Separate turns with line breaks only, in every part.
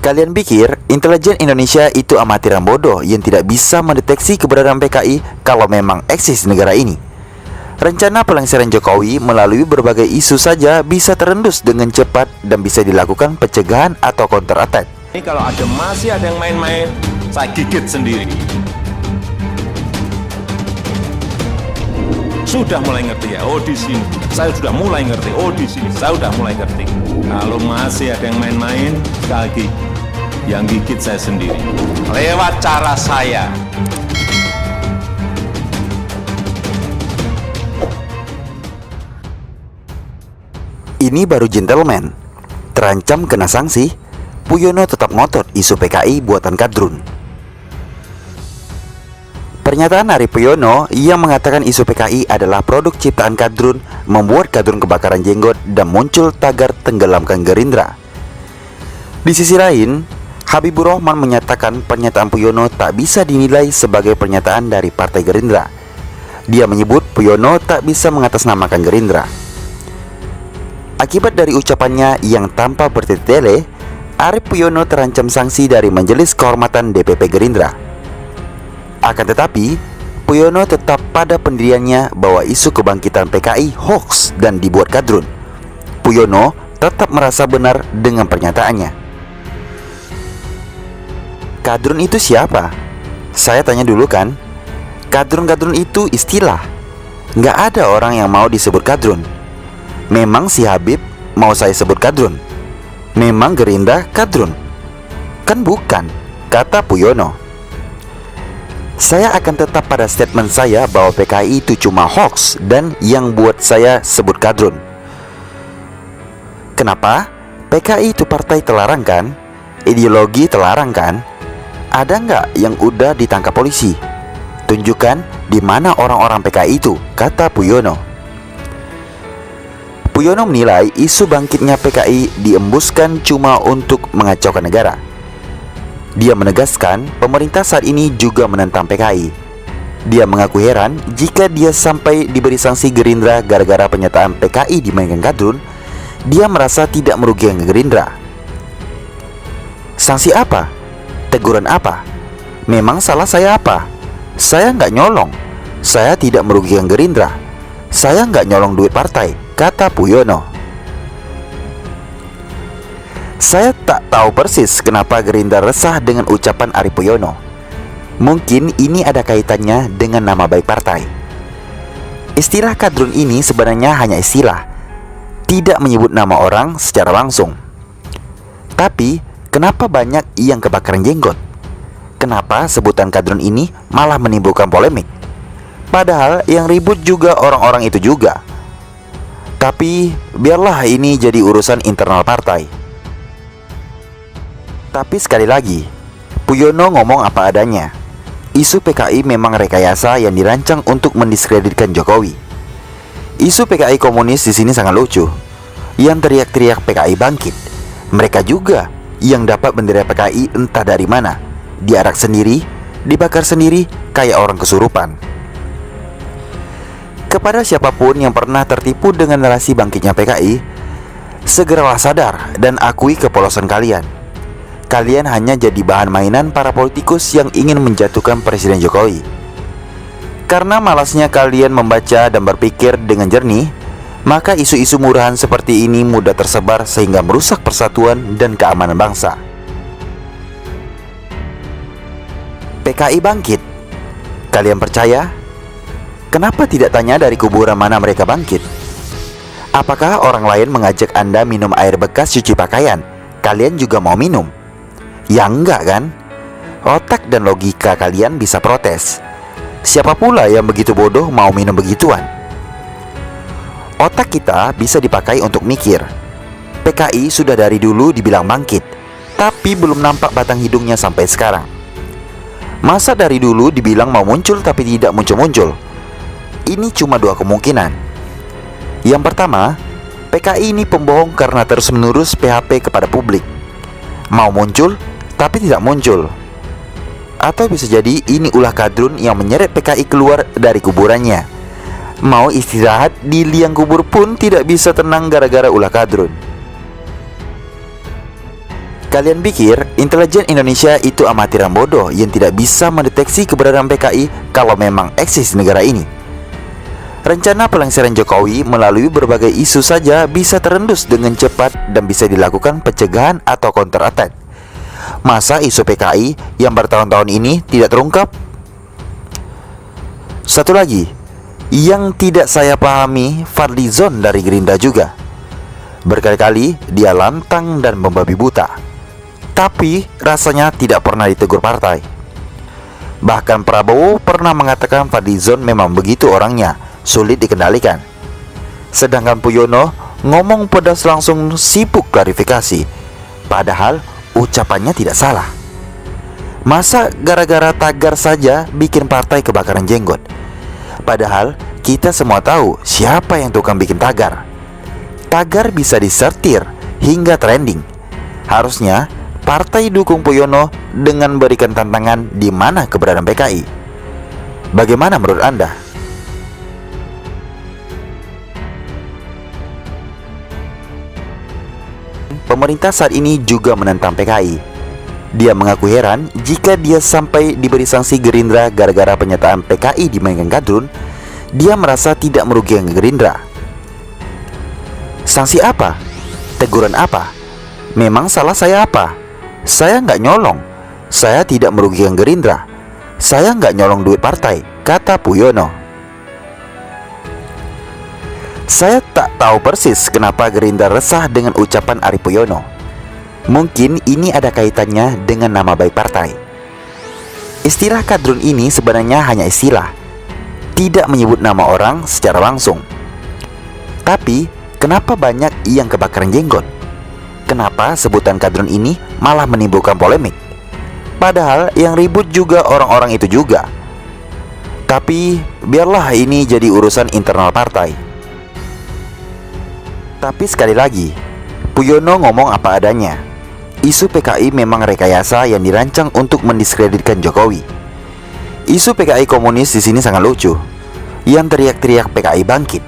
Kalian pikir intelijen Indonesia itu amatiran bodoh yang tidak bisa mendeteksi keberadaan PKI kalau memang eksis di negara ini? Rencana pelengseran Jokowi melalui berbagai isu saja bisa terendus dengan cepat dan bisa dilakukan pencegahan atau counter attack.
Ini kalau masih ada yang main-main, saya gigit sendiri. Sudah mulai ngerti ya, oh di sini. Saya sudah mulai ngerti, oh di sini. Saya sudah mulai ngerti. Kalau masih ada yang main-main, sekali lagi, yang gigit saya sendiri. Lewat cara saya.
Ini baru gentleman. Terancam kena sanksi, Puyono tetap ngotot isu PKI buatan kadrun. Pernyataan Ari Puyono yang mengatakan isu PKI adalah produk ciptaan kadrun membuat kadrun kebakaran jenggot dan muncul tagar tenggelamkan Gerindra. Di sisi lain, Habibur Rahman menyatakan pernyataan Puyono tak bisa dinilai sebagai pernyataan dari Partai Gerindra. Dia menyebut Puyono tak bisa mengatasnamakan Gerindra. Akibat dari ucapannya yang tanpa bertele-tele, Ari Puyono terancam sanksi dari Majelis Kehormatan DPP Gerindra. Akan tetapi, Puyono tetap pada pendiriannya bahwa isu kebangkitan PKI hoax dan dibuat kadrun. Puyono tetap merasa benar dengan pernyataannya. Kadrun itu siapa? Saya tanya dulu kan. Kadrun-kadrun itu istilah. Nggak ada orang yang mau disebut kadrun. Memang si Habib mau saya sebut kadrun? Memang Gerindra kadrun? Kan bukan, kata Puyono. Saya akan tetap pada statement saya bahwa PKI itu cuma hoax dan yang buat saya sebut kadrun. Kenapa? PKI itu partai terlarang kan? Ideologi terlarang kan? Ada nggak yang udah ditangkap polisi? Tunjukkan di mana orang-orang PKI itu, kata Puyono. Puyono menilai isu bangkitnya PKI diembuskan cuma untuk mengacaukan negara. Dia menegaskan pemerintah saat ini juga menentang PKI. Dia mengaku heran jika dia sampai diberi sanksi Gerindra gara-gara pernyataan PKI dimainkan kadrun. Dia merasa tidak merugikan Gerindra. Sanksi apa? Teguran apa? Memang salah saya apa? Saya nggak nyolong. Saya tidak merugikan Gerindra. Saya nggak nyolong duit partai, kata Puyono. Saya tak tahu persis kenapa Gerindra resah dengan ucapan Ari Puyono. Mungkin ini ada kaitannya dengan nama baik partai. Istilah kadrun ini sebenarnya hanya istilah, tidak menyebut nama orang secara langsung. Tapi kenapa banyak yang kebakaran jenggot? Kenapa sebutan kadrun ini malah menimbulkan polemik? Padahal yang ribut juga orang-orang itu juga. Tapi biarlah ini jadi urusan internal partai. Tapi sekali lagi, Puyono ngomong apa adanya. Isu PKI memang rekayasa yang dirancang untuk mendiskreditkan Jokowi. Isu PKI komunis di sini sangat lucu. Yang teriak-teriak PKI bangkit, mereka juga yang dapat bendera PKI entah dari mana, diarak sendiri, dibakar sendiri kayak orang kesurupan. Kepada siapapun yang pernah tertipu dengan narasi bangkitnya PKI, segeralah sadar dan akui kepolosan kalian. Kalian hanya jadi bahan mainan para politikus yang ingin menjatuhkan Presiden Jokowi. Karena malasnya kalian membaca dan berpikir dengan jernih, maka isu-isu murahan seperti ini mudah tersebar sehingga merusak persatuan dan keamanan bangsa. PKI bangkit. Kalian percaya? Kenapa tidak tanya dari kuburan mana mereka bangkit? Apakah orang lain mengajak Anda minum air bekas cuci pakaian? Kalian juga mau minum? Ya enggak kan? Otak dan logika kalian bisa protes. Siapa pula yang begitu bodoh mau minum begituan? Otak kita bisa dipakai untuk mikir. PKI sudah dari dulu dibilang bangkit, tapi belum nampak batang hidungnya sampai sekarang. Masa dari dulu dibilang mau muncul tapi tidak muncul-muncul? Ini cuma dua kemungkinan. Yang pertama, PKI ini pembohong karena terus-menerus PHP kepada publik. Mau muncul tapi tidak muncul. Atau bisa jadi ini ulah kadrun yang menyeret PKI keluar dari kuburannya. Mau istirahat di liang kubur pun tidak bisa tenang gara-gara ulah kadrun. Kalian pikir intelijen Indonesia itu amatiran bodoh yang tidak bisa mendeteksi keberadaan PKI kalau memang eksis di negara ini? Rencana pelengseran Jokowi melalui berbagai isu saja bisa terendus dengan cepat dan bisa dilakukan pencegahan atau counter attack. Masa isu PKI yang bertahun-tahun ini tidak terungkap? Satu lagi, yang tidak saya pahami, Fadlizon dari Gerindra juga. Berkali-kali dia lantang dan membabi buta, tapi rasanya tidak pernah ditegur partai. Bahkan Prabowo pernah mengatakan Fadlizon memang begitu orangnya, sulit dikendalikan. Sedangkan Puyono ngomong pedas langsung sibuk klarifikasi, padahal ucapannya tidak salah. Masa gara-gara tagar saja bikin partai kebakaran jenggot? Padahal kita semua tahu siapa yang tukang bikin tagar. Tagar bisa disertir hingga trending. Harusnya partai dukung Puyono dengan berikan tantangan di mana keberadaan PKI. Bagaimana menurut Anda? Pemerintah saat ini juga menentang PKI. Dia mengaku heran jika dia sampai diberi sanksi Gerindra gara-gara pernyataan PKI dimainkan Kadrun. Dia merasa tidak merugikan Gerindra. Sanksi apa? Teguran apa? Memang salah saya apa? Saya nggak nyolong. Saya tidak merugikan Gerindra. Saya nggak nyolong duit partai, kata Puyono. Saya tak tahu persis kenapa Gerindra resah dengan ucapan Ari Puyono. Mungkin ini ada kaitannya dengan nama baik partai. Istilah kadrun ini sebenarnya hanya istilah, tidak menyebut nama orang secara langsung. Tapi, kenapa banyak yang kebakaran jenggot? Kenapa sebutan kadrun ini malah menimbulkan polemik? Padahal yang ribut juga orang-orang itu juga. Tapi, biarlah ini jadi urusan internal partai. Tapi sekali lagi, Puyono ngomong apa adanya. Isu PKI memang rekayasa yang dirancang untuk mendiskreditkan Jokowi. Isu PKI komunis di sini sangat lucu. Yang teriak-teriak PKI bangkit,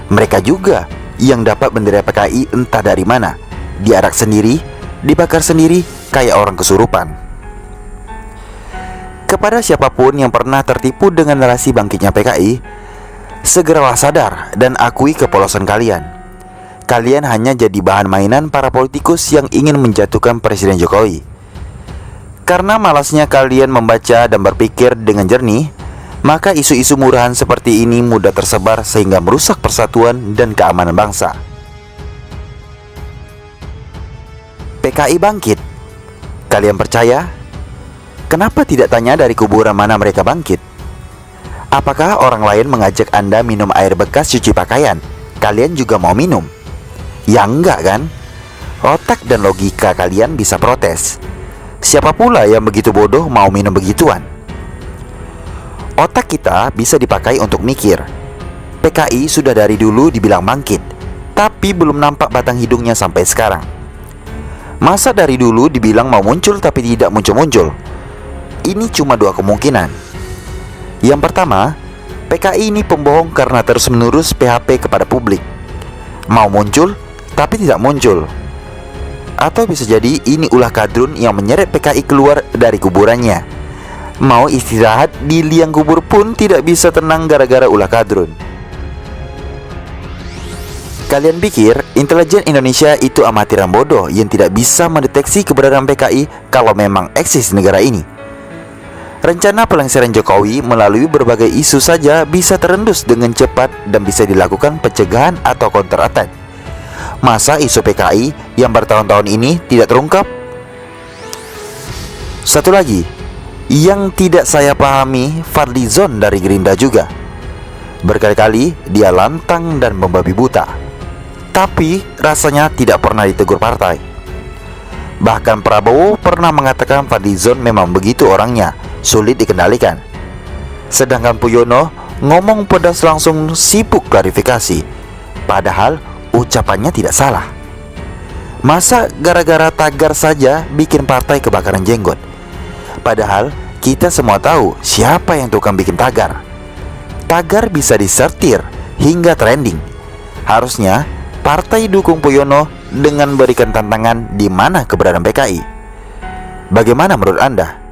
mereka juga yang dapat bendera PKI entah dari mana, diarak sendiri, dibakar sendiri kayak orang kesurupan. Kepada siapapun yang pernah tertipu dengan narasi bangkitnya PKI, segeralah sadar dan akui kepolosan kalian. Kalian hanya jadi bahan mainan para politikus yang ingin menjatuhkan Presiden Jokowi. Karena malasnya kalian membaca dan berpikir dengan jernih, maka isu-isu murahan seperti ini mudah tersebar sehingga merusak persatuan dan keamanan bangsa. PKI bangkit. Kalian percaya? Kenapa tidak tanya dari kuburan mana mereka bangkit? Apakah orang lain mengajak Anda minum air bekas cuci pakaian? Kalian juga mau minum? Ya enggak kan? Otak dan logika kalian bisa protes. Siapa pula yang begitu bodoh mau minum begituan? Otak kita bisa dipakai untuk mikir. PKI sudah dari dulu dibilang bangkit, tapi belum nampak batang hidungnya sampai sekarang. Masa dari dulu dibilang mau muncul tapi tidak muncul-muncul? Ini cuma dua kemungkinan. Yang pertama, PKI ini pembohong karena terus-menerus PHP kepada publik. Mau muncul tapi tidak muncul. Atau bisa jadi ini ulah kadrun yang menyeret PKI keluar dari kuburannya. Mau istirahat di liang kubur pun tidak bisa tenang gara-gara ulah kadrun. Kalian pikir intelijen Indonesia itu amatiran bodoh yang tidak bisa mendeteksi keberadaan PKI kalau memang eksis di negara ini? Rencana pelengseran Jokowi melalui berbagai isu saja bisa terendus dengan cepat dan bisa dilakukan pencegahan atau counter attack. Masa isu PKI yang bertahun-tahun ini tidak terungkap? Satu lagi, yang tidak saya pahami, Fadlizon dari Gerindra juga. Berkali-kali dia lantang dan membabi buta, tapi rasanya tidak pernah ditegur partai. Bahkan Prabowo pernah mengatakan Fadlizon memang begitu orangnya, sulit dikendalikan. Sedangkan Puyono ngomong pedas langsung sibuk klarifikasi, padahal ucapannya tidak salah. Masa gara-gara tagar saja bikin partai kebakaran jenggot? Padahal kita semua tahu siapa yang tukang bikin tagar. Tagar bisa disertir hingga trending. Harusnya partai dukung Puyono dengan berikan tantangan di mana keberadaan PKI. Bagaimana menurut Anda?